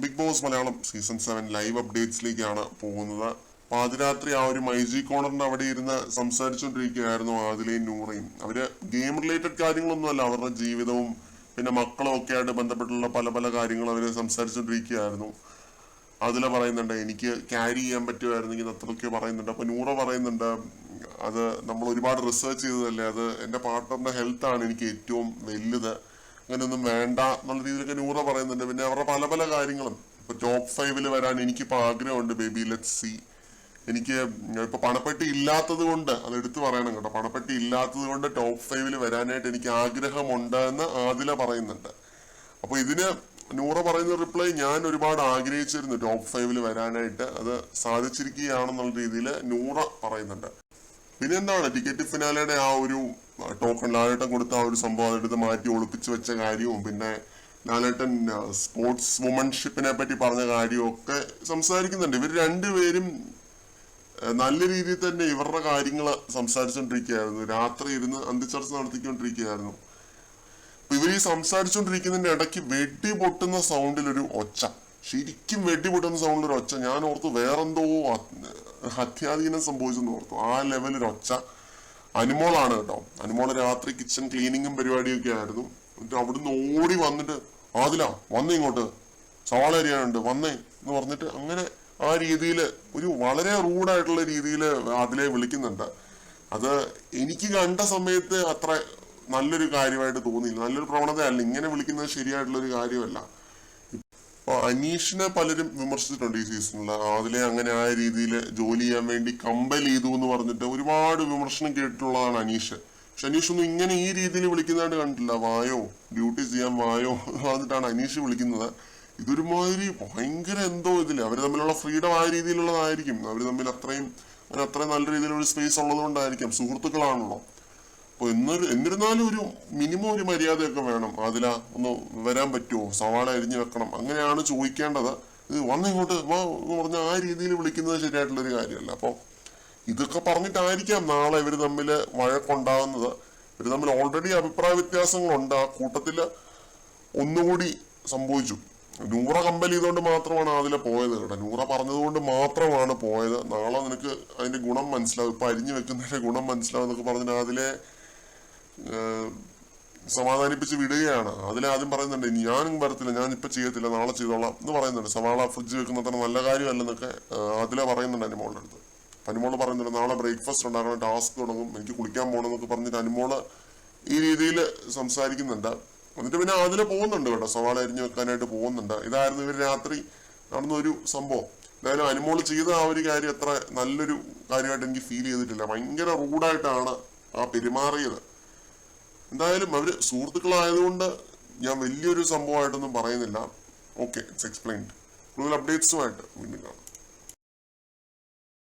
Big Boss Malayalam season 7 live അപ്ഡേറ്റ്സിലേക്കാണ് പോകുന്നത്. പാതിരാത്രി ആ ഒരു മൈജി കോർണറിന്റെ അവിടെ ഇരുന്ന് സംസാരിച്ചുകൊണ്ടിരിക്കുകയായിരുന്നു ആദിലയും നൂറയും. അവര് ഗെയിം റിലേറ്റഡ് കാര്യങ്ങളൊന്നുമല്ല, അവരുടെ ജീവിതവും പിന്നെ മക്കളും ഒക്കെ ആയിട്ട് ബന്ധപ്പെട്ടുള്ള പല പല കാര്യങ്ങളും അവര് സംസാരിച്ചുകൊണ്ടിരിക്കുകയായിരുന്നു. അതില പറയുന്നുണ്ട് എനിക്ക് ക്യാരി ചെയ്യാൻ പറ്റുമായിരുന്നെങ്കിൽ അത്രയൊക്കെ പറയുന്നുണ്ട്. അപ്പൊ നൂറ പറയുന്നുണ്ട് അത് നമ്മൾ ഒരുപാട് റിസർച്ച് ചെയ്തതല്ലേ, അത് എന്റെ പാർട്ട്ണറിന്റെ ഹെൽത്ത് ആണ് എനിക്ക് ഏറ്റവും വലുത്, അങ്ങനെയൊന്നും വേണ്ട എന്നുള്ള രീതിയിലൊക്കെ നൂറ പറയുന്നുണ്ട്. പിന്നെ അവരുടെ പല പല കാര്യങ്ങളും ഇപ്പൊ ടോപ്പ് 5 വരാൻ എനിക്കിപ്പോ ആഗ്രഹമുണ്ട് ബേബി, ലെറ്റ്സ് സീ. എനിക്ക് ഇപ്പൊ പണപ്പെട്ടി ഇല്ലാത്തത് കൊണ്ട് അത് എടുത്തു പറയണം കേട്ടോ, പണപ്പെട്ടി ഇല്ലാത്തത് കൊണ്ട് ടോപ്പ് 5 വരാനായിട്ട് എനിക്ക് ആഗ്രഹമുണ്ട് എന്ന് ആദില പറയുന്നുണ്ട്. അപ്പൊ ഇതിന് നൂറ പറയുന്ന റിപ്ലൈ, ഞാൻ ഒരുപാട് ആഗ്രഹിച്ചിരുന്നു ടോപ്പ് 5 വരാനായിട്ട്, അത് സാധിച്ചിരിക്കുകയാണെന്നുള്ള രീതിയിൽ നൂറ പറയുന്നുണ്ട്. പിന്നെ എന്താണ് ടിക്കറ്റ് ഫിനാലയുടെ ആ ഒരു ടോക്കൺ ലാലേട്ടൻ കൊടുത്ത ആ ഒരു സംഭവം അതെടുത്ത് മാറ്റി ഒളിപ്പിച്ചു വെച്ച കാര്യവും പിന്നെ ലാലേട്ടൻ സ്പോർട്സ് വുമൺഷിപ്പിനെ പറ്റി പറഞ്ഞ കാര്യവും ഒക്കെ സംസാരിക്കുന്നുണ്ട്. ഇവർ രണ്ടുപേരും നല്ല രീതിയിൽ തന്നെ ഇവരുടെ കാര്യങ്ങൾ സംസാരിച്ചുകൊണ്ടിരിക്കുകയായിരുന്നു. രാത്രി ഇരുന്ന് അന്തിച്ചർച്ച നടത്തിക്കൊണ്ടിരിക്കുകയായിരുന്നു. അപ്പൊ ഇവർ ഈ സംസാരിച്ചുകൊണ്ടിരിക്കുന്നതിന്റെ ഇടയ്ക്ക് വെടി പൊട്ടുന്ന സൗണ്ടിൽ ഒരു ഒച്ച, ശരിക്കും വെടി പൊട്ടുന്ന സൗണ്ടിൽ ഒരു ഒച്ച. ഞാൻ ഓർത്തു വേറെന്തോ അത്യാധീനം സംഭവിച്ചെന്ന് ഓർത്തു. ആ ലെവലൊരു ഒച്ച. അനുമോളാണ് കേട്ടോ. അനുമോള് രാത്രി കിച്ചൺ ക്ലീനിങ്ങും പരിപാടിയൊക്കെ ആയിരുന്നു. എന്നിട്ട് അവിടുന്ന് ഓടി വന്നിട്ട് ആദില വന്നേ ഇങ്ങോട്ട്, സവാള അരിയാനുണ്ട് വന്നേ എന്ന് പറഞ്ഞിട്ട് അങ്ങനെ ആ രീതിയിൽ ഒരു വളരെ റൂഡായിട്ടുള്ള രീതിയിൽ അതിലെ വിളിക്കുന്നുണ്ട്. അത് എനിക്ക് കണ്ട സമയത്ത് അത്ര നല്ലൊരു കാര്യമായിട്ട് തോന്നിയില്ല, നല്ലൊരു പ്രവണതയല്ല. ഇങ്ങനെ വിളിക്കുന്നത് ശരിയായിട്ടുള്ള ഒരു കാര്യമല്ല. ഇപ്പൊ അനീഷിനെ പലരും വിമർശിച്ചിട്ടുണ്ട് ഈ സീസണിൽ. അതിലെ അങ്ങനെ ആ രീതിയിൽ ജോലി ചെയ്യാൻ വേണ്ടി കമ്പൽ ചെയ്തു എന്ന് പറഞ്ഞിട്ട് ഒരുപാട് വിമർശനം കേട്ടിട്ടുള്ളതാണ് അനീഷ്. പക്ഷെ അനീഷ് ഒന്നും ഇങ്ങനെ ഈ രീതിയിൽ വിളിക്കുന്നതായിട്ട് കണ്ടിട്ടില്ല. വായോ ഡ്യൂട്ടി ചെയ്യാൻ വായോ എന്നിട്ടാണ് അനീഷ് വിളിക്കുന്നത്. ഇതൊരുമാതിരി ഭയങ്കര എന്തോ ഇതില് അവര് തമ്മിലുള്ള ഫ്രീഡം ആ രീതിയിലുള്ളതായിരിക്കും. അവര് തമ്മിൽ അത്രയും നല്ല രീതിയിലുള്ള സ്പേസ് ഉള്ളത് കൊണ്ടായിരിക്കാം, സുഹൃത്തുക്കളാണല്ലോ. അപ്പൊ എന്നിരുന്നാലും ഒരു മിനിമം ഒരു മര്യാദയൊക്കെ വേണം. അതില ഒന്ന് വരാൻ പറ്റുമോ, സവാള അരിഞ്ഞു വെക്കണം, അങ്ങനെയാണ് ചോദിക്കേണ്ടത്. ഇത് വന്നിങ്ങോട്ട് വാ എന്ന് പറഞ്ഞ ആ രീതിയിൽ വിളിക്കുന്നത് ശരിയായിട്ടുള്ള ഒരു കാര്യമല്ല. അപ്പൊ ഇതൊക്കെ പറഞ്ഞിട്ടായിരിക്കാം നാളെ ഇവര് തമ്മിൽ വഴക്കുണ്ടാകുന്നത്. ഇവര് തമ്മിൽ ഓൾറെഡി അഭിപ്രായ വ്യത്യാസങ്ങളുണ്ട്. ആ കൂട്ടത്തില് ഒന്നുകൂടി സംഭവിച്ചു. നൂറ കമ്പൽ ചെയ്തുകൊണ്ട് മാത്രമാണ് അതിലെ പോയത് കേട്ടോ. നൂറ പറഞ്ഞതുകൊണ്ട് മാത്രമാണ് പോയത്. നാളെ നിനക്ക് അതിന്റെ ഗുണം മനസ്സിലാവും, ഇപ്പൊ അരിഞ്ഞു വെക്കുന്നതിന്റെ ഗുണം മനസ്സിലാവും എന്നൊക്കെ പറഞ്ഞിട്ട് അതിലെ സമാധാനിപ്പിച്ച് വിടുകയാണ്. അതിലാദ്യം പറയുന്നുണ്ട് ഞാനും വരത്തില്ല, ഞാൻ ഇപ്പൊ ചെയ്യത്തില്ല, നാളെ ചെയ്തോളാം എന്ന് പറയുന്നുണ്ട്. സവാള ഫ്രിഡ്ജ് വെക്കുന്ന തന്നെ നല്ല കാര്യമല്ലെന്നൊക്കെ അതിലെ പറയുന്നുണ്ട് അനുമോളുടെ അടുത്ത്. അനുമോള് പറയുന്നുണ്ട് നാളെ ബ്രേക്ക്ഫാസ്റ്റ് ഉണ്ടാക്കണം, ടാസ്ക് തുടങ്ങും, എനിക്ക് കുളിക്കാൻ പോകണമെന്നൊക്കെ പറഞ്ഞിട്ട് അനുമോള് ഈ രീതിയിൽ സംസാരിക്കുന്നുണ്ട്. എന്നിട്ട് പിന്നെ അതിലെ പോകുന്നുണ്ട് കേട്ടോ, സവാള അരിഞ്ഞു വെക്കാനായിട്ട് പോകുന്നുണ്ട്. ഇതായിരുന്നു ഇവർ രാത്രി നടന്ന ഒരു സംഭവം. എന്തായാലും അനുമോള് ചെയ്ത ആ ഒരു കാര്യം അത്ര നല്ലൊരു കാര്യമായിട്ട് എനിക്ക് ഫീൽ ചെയ്തിട്ടില്ല. ഭയങ്കര റൂഡായിട്ടാണ് ആ പെരുമാറിയത്. എന്തായാലും അവര് സുഹൃത്തുക്കളായതുകൊണ്ട് ഞാൻ വലിയൊരു സംഭവമായിട്ടൊന്നും പറയുന്നില്ല. Okay, it's explained. കൂടുതൽ അപ്ഡേറ്റ്സുമായിട്ട് വീണ്ടും കാണാം.